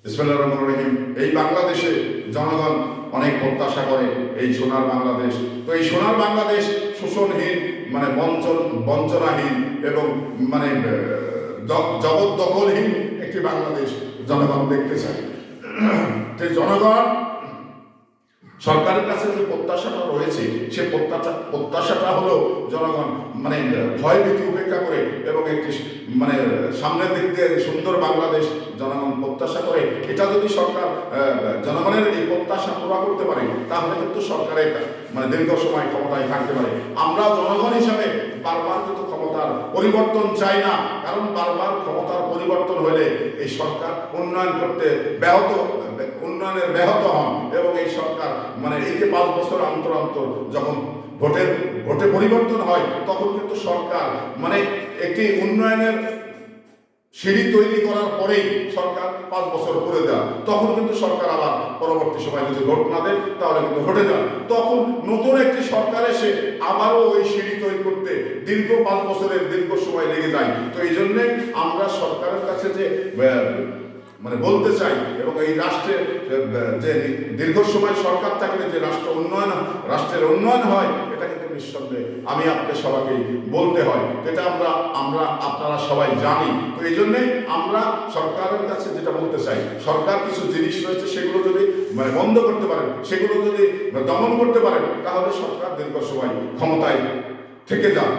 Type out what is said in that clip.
বিসমিল্লাহির রহমানির রহিম। এই বাংলাদেশে জনগণ অনেক প্রত্যাশা করে এই সোনার বাংলাদেশ। তো এই সোনার বাংলাদেশ শোষণহীন, মানে বঞ্চনাহীন এবং মানে জবরদখলহীন একটি বাংলাদেশ জনগণ দেখতে চায়। যে জনগণ সরকারের কাছে যে প্রত্যাশাটা রয়েছে, সে প্রত্যাশাটা হলো জনগণ মানে ভয় ভীতি উপেক্ষা করে এবং একটি মানে সামনের দিক দিয়ে সুন্দর বাংলাদেশ জনগণ প্রত্যাশা করে। এটা যদি সরকার জনগণের এই প্রত্যাশা পুরা করতে পারে, তাহলে কিন্তু সরকারের মানে দীর্ঘ সময় ক্ষমতায় থাকতে পারে। আমরা জনগণ হিসাবে বারবার কিন্তু ক্ষমতার পরিবর্তন চাই না, কারণ বারবার ক্ষমতার পরিবর্তন হলে এই সরকার উন্নয়ন করতে উন্নয়নের ব্যাহত হন এবং এই সরকার মানে এই যে 5 বছর অন্তর অন্তর যখন ভোটে পরিবর্তন হয়, তখন কিন্তু সরকার মানে একটি উন্নয়নের সিঁড়ি তৈরি করার পরেই সরকার 5 বছর করে দেয়। তখন কিন্তু সরকার আবার পরবর্তী সময় যদি ভোট না দেয়, তাহলে কিন্তু ভোটে যান, তখন নতুন একটি সরকার এসে আবারও ওই সিঁড়ি তৈরি করতে দীর্ঘ 5 বছরের দীর্ঘ সময় লেগে যায়। তো এই জন্যে আমরা সরকারের কাছে যে মানে বলতে চাই, এবং এই রাষ্ট্রের যে দীর্ঘ সময় সরকার থাকলে যে রাষ্ট্রের উন্নয়ন হয়, এটা কিন্তু নিঃসন্দেহে আমি আপনাদের সবাইকে বলতে হয়। এটা আমরা আপনারা সবাই জানি। তো এই জন্যই আমরা সরকারের কাছে যেটা বলতে চাই, সরকার কিছু জিনিস রয়েছে সেগুলো যদি মানে বন্ধ করতে পারেন, সেগুলো যদি দমন করতে পারেন, তাহলে সরকার দীর্ঘ সময় ক্ষমতায় থেকে যান।